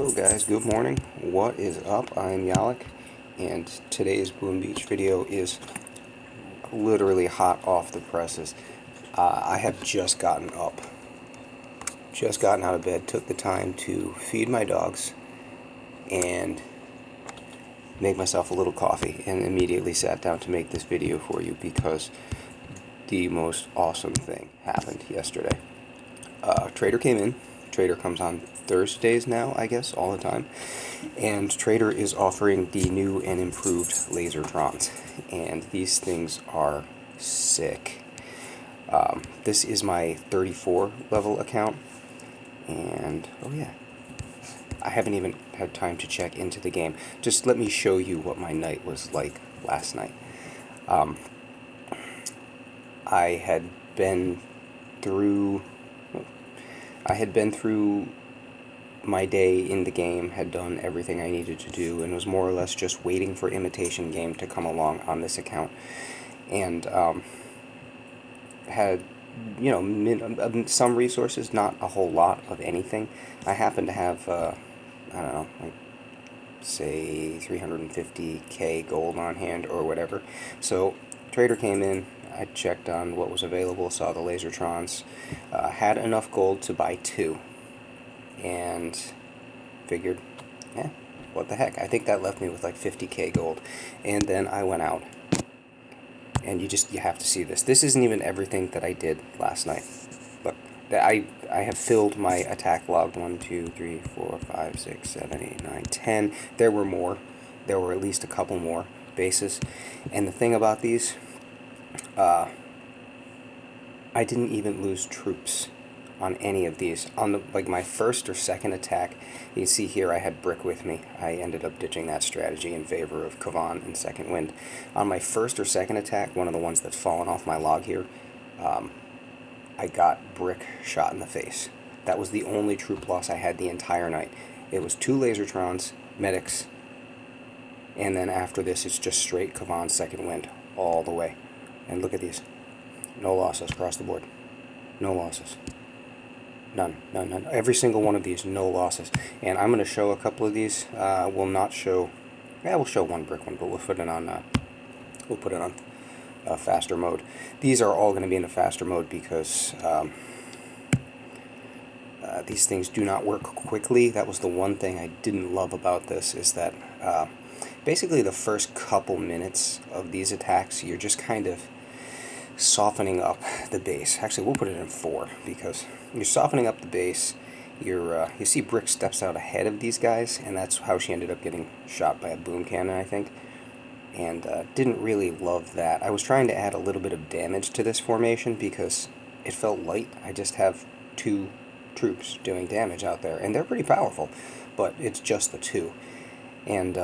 Hello guys, good morning. What is up? I'm Yalek, and today's Boom Beach video is literally hot off the presses. I have just gotten up, just gotten out of bed, took the time to feed my dogs and make myself a little coffee, and immediately sat down to make this video for you because the most awesome thing happened yesterday. Trader came in. Trader comes on Thursdays now, I guess, all the time. And Trader is offering the new and improved Lazortrons. And these things are sick. This is my 34 level account. And, oh yeah, I haven't even had time to check into the game. Just let me show you what my night was like last night. I had been through my day in the game, had done everything I needed to do, and was more or less just waiting for Imitation Game to come along on this account. And had, you know, some resources, not a whole lot of anything. I happen to have, I don't know, like, say 350k gold on hand or whatever. So Trader came in, I checked on what was available, saw the Lazortrons, had enough gold to buy two, and figured, what the heck. I think that left me with like 50k gold. And then I went out, and you have to see this. This isn't even everything that I did last night. Look, I have filled my attack log. 1, 2, 3, 4, 5, 6, 7, 8, 9, 10. There were more. There were at least a couple more bases. And the thing about these, I didn't even lose troops on any of these. On my first or second attack, you can see here I had Brick with me. I ended up ditching that strategy in favor of Kavan and Second Wind. On my first or second attack, one of the ones that's fallen off my log here, I got Brick shot in the face. That was the only troop loss I had the entire night. It was 2 Lazortrons, medics, and then after this it's just straight Kavan Second Wind all the way. And look at these. No losses across the board. No losses. None. Every single one of these, no losses. And I'm going to show a couple of these. We'll not show... we'll show one Brick one, but we'll put it on... faster mode. These are all going to be in a faster mode because these things do not work quickly. That was the one thing I didn't love about this, is that basically the first couple minutes of these attacks, you're just kind of softening up the base. Actually, we'll put it in 4 because you're softening up the base. You see Brick steps out ahead of these guys, and that's how she ended up getting shot by a boom cannon, I think. And didn't really love that. I was trying to add a little bit of damage to this formation because it felt light. I just have 2 troops doing damage out there, and they're pretty powerful, but it's just the 2. And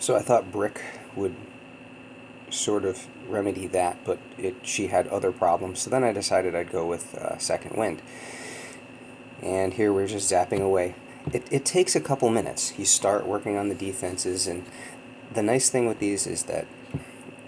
so I thought Brick would sort of remedy that, but she had other problems. So then I decided I'd go with Second Wind. And here we're just zapping away. It takes a couple minutes. You start working on the defenses, and the nice thing with these is that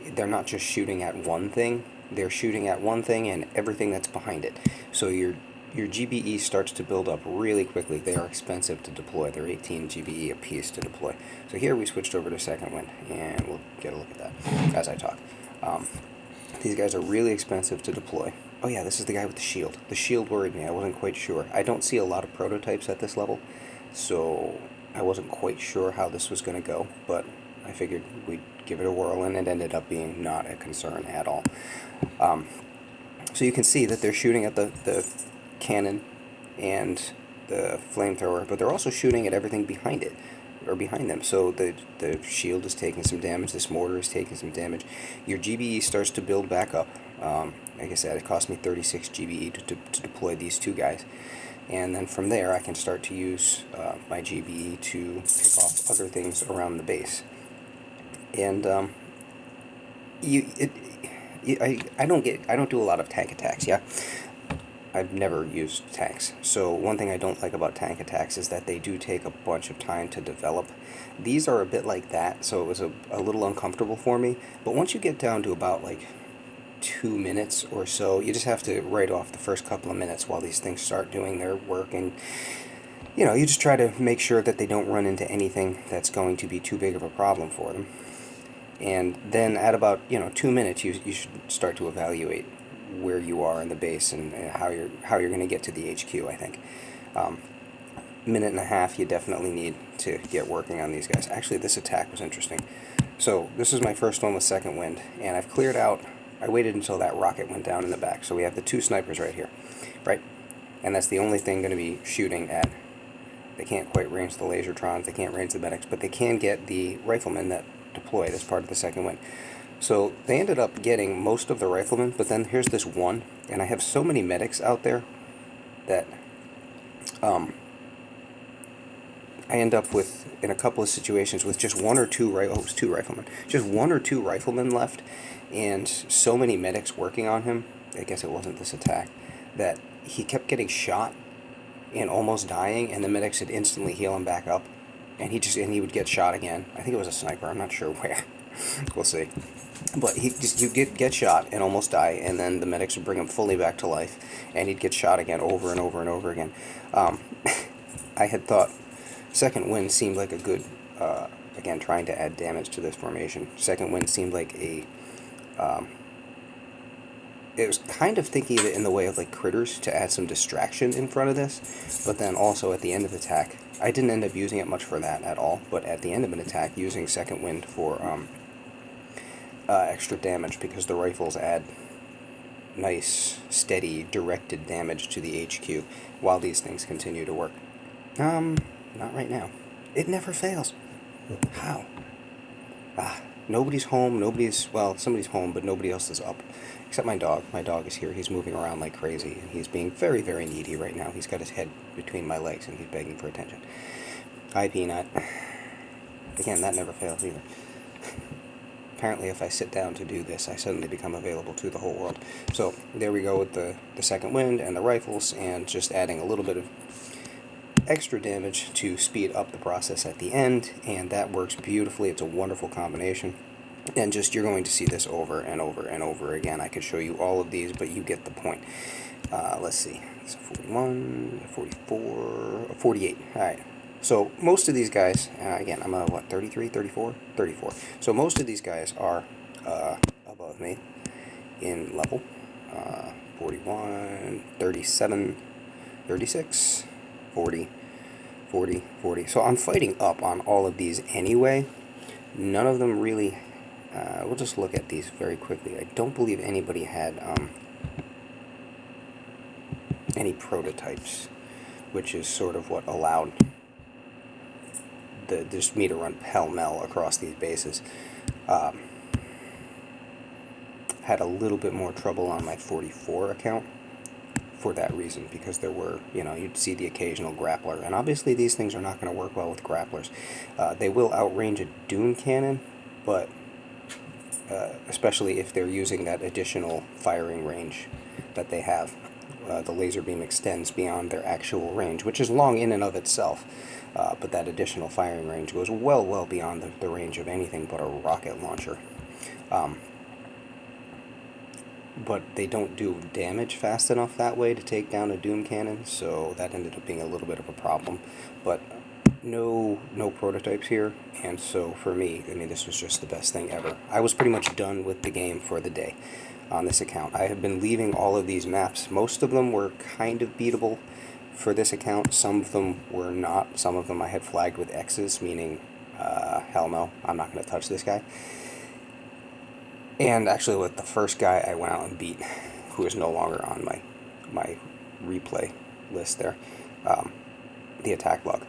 they're not just shooting at one thing. They're shooting at one thing and everything that's behind it. So your GBE starts to build up really quickly. They are expensive to deploy. They're 18 GBE a piece to deploy. So here we switched over to Second Wind, and we'll get a look at that as I talk. These guys are really expensive to deploy. Oh yeah, this is the guy with the shield. The shield worried me. I wasn't quite sure. I don't see a lot of prototypes at this level, so I wasn't quite sure how this was going to go, but I figured we'd give it a whirl, and it ended up being not a concern at all. So you can see that they're shooting at the cannon and the flamethrower, but they're also shooting at everything behind it, or behind them. So the shield is taking some damage, this mortar is taking some damage. Your GBE starts to build back up. Like I said, it cost me 36 GBE to deploy these 2 guys. And then from there, I can start to use my GBE to pick off other things around the base. And I don't do a lot of tank attacks. Yeah, I've never used tanks. So one thing I don't like about tank attacks is that they do take a bunch of time to develop. These are a bit like that, so it was a little uncomfortable for me. But once you get down to about like 2 minutes or so, you just have to write off the first couple of minutes while these things start doing their work, and you just try to make sure that they don't run into anything that's going to be too big of a problem for them. And then at about 2 minutes, you should start to evaluate where you are in the base and how you're going to get to the HQ. I think minute and a half, you definitely need to get working on these guys. Actually, this attack was interesting. So this is my first one with second wind, and I've cleared out. I waited until that rocket went down in the back. So we have the 2 snipers right here, right? And that's the only thing going to be shooting at. They can't quite range the Lazortrons, they can't range the medics, but they can get the riflemen that deployed as part of the second wind. So they ended up getting most of the riflemen, but then here's this one, and I have so many medics out there that I end up with, in a couple of situations, with just 1 or 2 it was 2 riflemen, just 1 or 2 riflemen left, and so many medics working on him. I guess it wasn't this attack, that he kept getting shot and almost dying, and the medics would instantly heal him back up, and he would get shot again. I think it was a sniper. I'm not sure where. We'll see. But you get shot and almost die, and then the medics would bring him fully back to life, and he'd get shot again over and over and over again. I had thought second wind seemed like a good, again, trying to add damage to this formation. Second wind seemed like a it was kind of thinking of it in the way of like critters to add some distraction in front of this, but then also at the end of the attack, I didn't end up using it much for that at all, but at the end of an attack, using second wind for extra damage, because the rifles add nice, steady, directed damage to the HQ while these things continue to work. Not right now. It never fails. How? Nobody's home, well, somebody's home, but nobody else is up. Except my dog. My dog is here. He's moving around like crazy, and he's being very, very needy right now. He's got his head between my legs, and he's begging for attention. Hi, Peanut. Again, that never fails either. Apparently, if I sit down to do this, I suddenly become available to the whole world. So, there we go with the second wind and the rifles, and just adding a little bit of extra damage to speed up the process at the end, and that works beautifully. It's a wonderful combination. And just, you're going to see this over and over and over again. I could show you all of these, but you get the point. Let's see. It's 41, 44, 48. Alright. So, most of these guys, again, I'm at, 33, 34? 34. So, most of these guys are above me in level. 41, 37, 36, 40, 40, 40. So, I'm fighting up on all of these anyway. None of them really... we'll just look at these very quickly. I don't believe anybody had any prototypes, which is sort of what allowed just me to run pell-mell across these bases. Had a little bit more trouble on my 44 account for that reason, because there were, you'd see the occasional grappler, and obviously these things are not going to work well with grapplers. They will outrange a Doom cannon, but especially if they're using that additional firing range that they have. The laser beam extends beyond their actual range, which is long in and of itself, but that additional firing range goes well beyond the range of anything but a rocket launcher. But they don't do damage fast enough that way to take down a Doom cannon, so that ended up being a little bit of a problem. But no prototypes here, and so for me, this was just the best thing ever. I was pretty much done with the game for the day on this account. I have been leaving all of these maps. Most of them were kind of beatable for this account. Some of them were not. Some of them I had flagged with X's, meaning, hell no, I'm not going to touch this guy. And actually with the first guy I went out and beat, who is no longer on my replay list there, the attack log.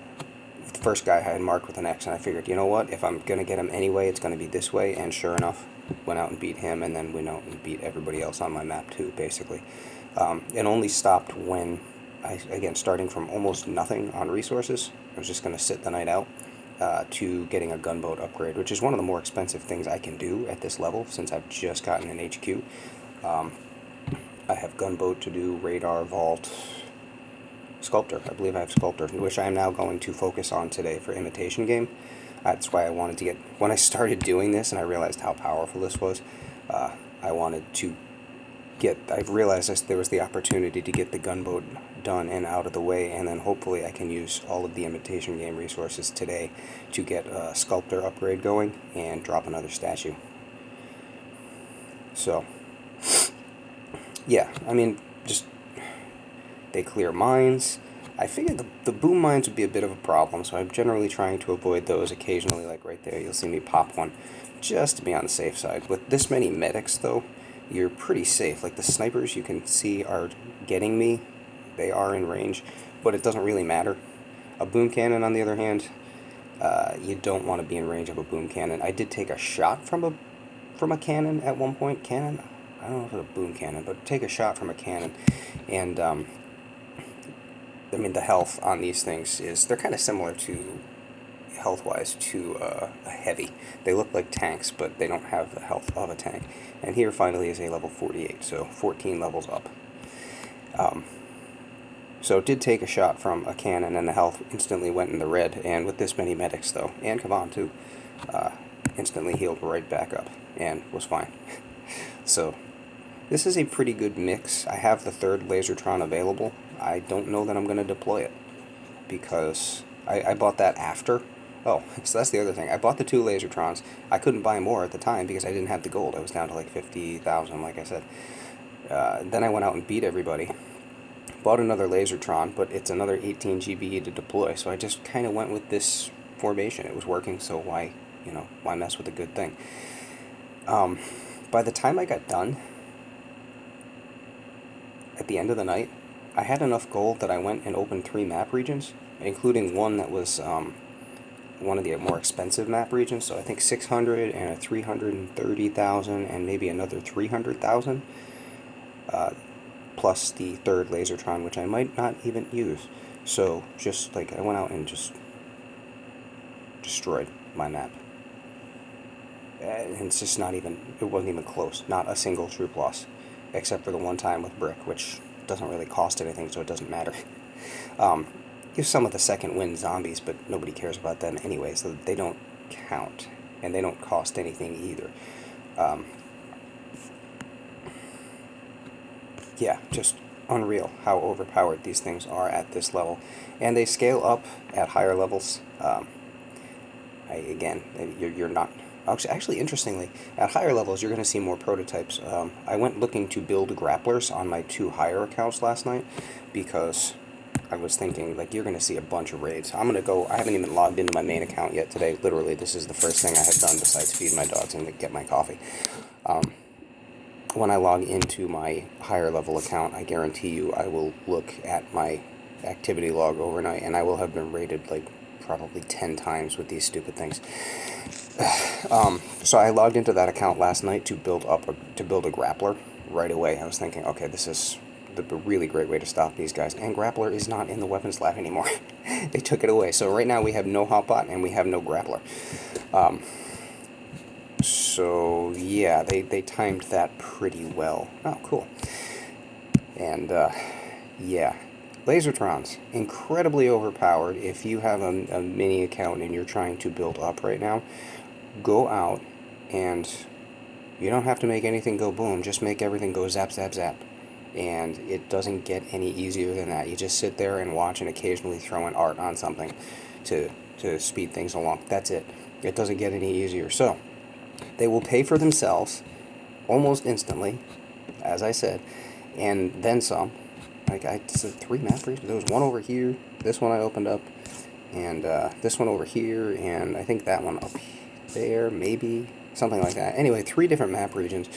The first guy I had marked with an X, and I figured, you know what, if I'm going to get him anyway, it's going to be this way, and sure enough, went out and beat him, and then went out and beat everybody else on my map too, basically. It only stopped when, again, starting from almost nothing on resources, I was just going to sit the night out, to getting a gunboat upgrade, which is one of the more expensive things I can do at this level, since I've just gotten an HQ. I have gunboat to do, radar, vault, sculptor. I believe I have sculptor, which I am now going to focus on today for imitation game. That's why I wanted to get, when I started doing this and I realized how powerful this was, I wanted to I've realized there was the opportunity to get the gunboat done and out of the way, and then hopefully I can use all of the imitation game resources today to get a sculptor upgrade going and drop another statue. So, yeah, I mean, just, they clear mines. I figured the boom mines would be a bit of a problem, so I'm generally trying to avoid those. Occasionally, like right there, you'll see me pop one, just to be on the safe side. With this many medics, though, you're pretty safe. Like, the snipers you can see are getting me. They are in range, but it doesn't really matter. A boom cannon, on the other hand, you don't want to be in range of a boom cannon. I did take a shot from a cannon at one point. Cannon? I don't know if it's a boom cannon, but take a shot from a cannon. And, I mean, the health on these things they're kind of similar to, health-wise, to a heavy. They look like tanks, but they don't have the health of a tank. And here, finally, is a level 48, so 14 levels up. So it did take a shot from a cannon, and the health instantly went in the red. And with this many medics, though, and Kavan too, instantly healed right back up and was fine. So this is a pretty good mix. I have the third Lazortron available. I don't know that I'm going to deploy it because I bought that after. Oh, so that's the other thing. I bought the 2 Lazortrons. I couldn't buy more at the time because I didn't have the gold. I was down to like 50,000, like I said. Then I went out and beat everybody. Bought another Lazortron, but it's another 18 GBE to deploy, so I just kind of went with this formation. It was working, so why mess with a good thing? By the time I got done, at the end of the night, I had enough gold that I went and opened 3 map regions, including one that was one of the more expensive map regions, so I think 600 and a 330,000 and maybe another 300,000. Plus the third Lazortron, which I might not even use. So, just like, I went out and just destroyed my map. And it's just it wasn't even close. Not a single troop loss. Except for the one time with Brick, which doesn't really cost anything, so it doesn't matter. Use some of the second wind zombies, but nobody cares about them anyway, so they don't count. And they don't cost anything either. Yeah, just unreal how overpowered these things are at this level. And they scale up at higher levels. Again, you're not... Actually, interestingly, at higher levels, you're going to see more prototypes. I went looking to build grapplers on my 2 higher accounts last night because I was thinking, like, you're going to see a bunch of raids. I'm going to go... I haven't even logged into my main account yet today. Literally, this is the first thing I have done besides feed my dogs and get my coffee. When I log into my higher level account, I guarantee you I will look at my activity log overnight, and I will have been raided like probably 10 times with these stupid things. So I logged into that account last night to build a grappler right away. I was thinking, okay, this is the really great way to stop these guys. And grappler is not in the weapons lab anymore. They took it away. So right now we have no hotbot and we have no grappler. So, yeah, they timed that pretty well. Oh, cool. And, yeah. Lazortrons, incredibly overpowered. If you have a mini account and you're trying to build up right now, go out and you don't have to make anything go boom. Just make everything go zap, zap, zap. And it doesn't get any easier than that. You just sit there and watch and occasionally throw an art on something to speed things along. That's it. It doesn't get any easier. So, they will pay for themselves almost instantly, as I said, and then some. Like, I said 3 map regions. There was one over here, this one I opened up, and this one over here, and I think that one up there, maybe, something like that. Anyway, 3 different map regions,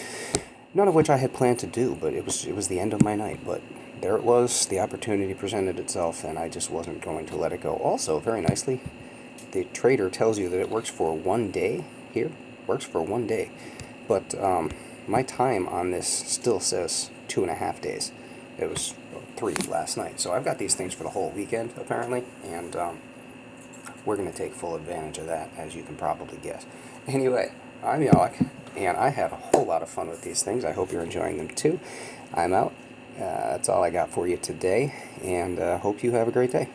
none of which I had planned to do, but it was the end of my night. But there it was, the opportunity presented itself, and I just wasn't going to let it go. Also, very nicely, the trader tells you that it works for 1 day here. Works for 1 day, but my time on this still says 2.5 days. It was 3 last night, so I've got these things for the whole weekend apparently, and we're going to take full advantage of that, as you can probably guess. Anyway, I'm Yalak, and I had a whole lot of fun with these things. I hope you're enjoying them too. I'm out. That's all I got for you today, and hope you have a great day.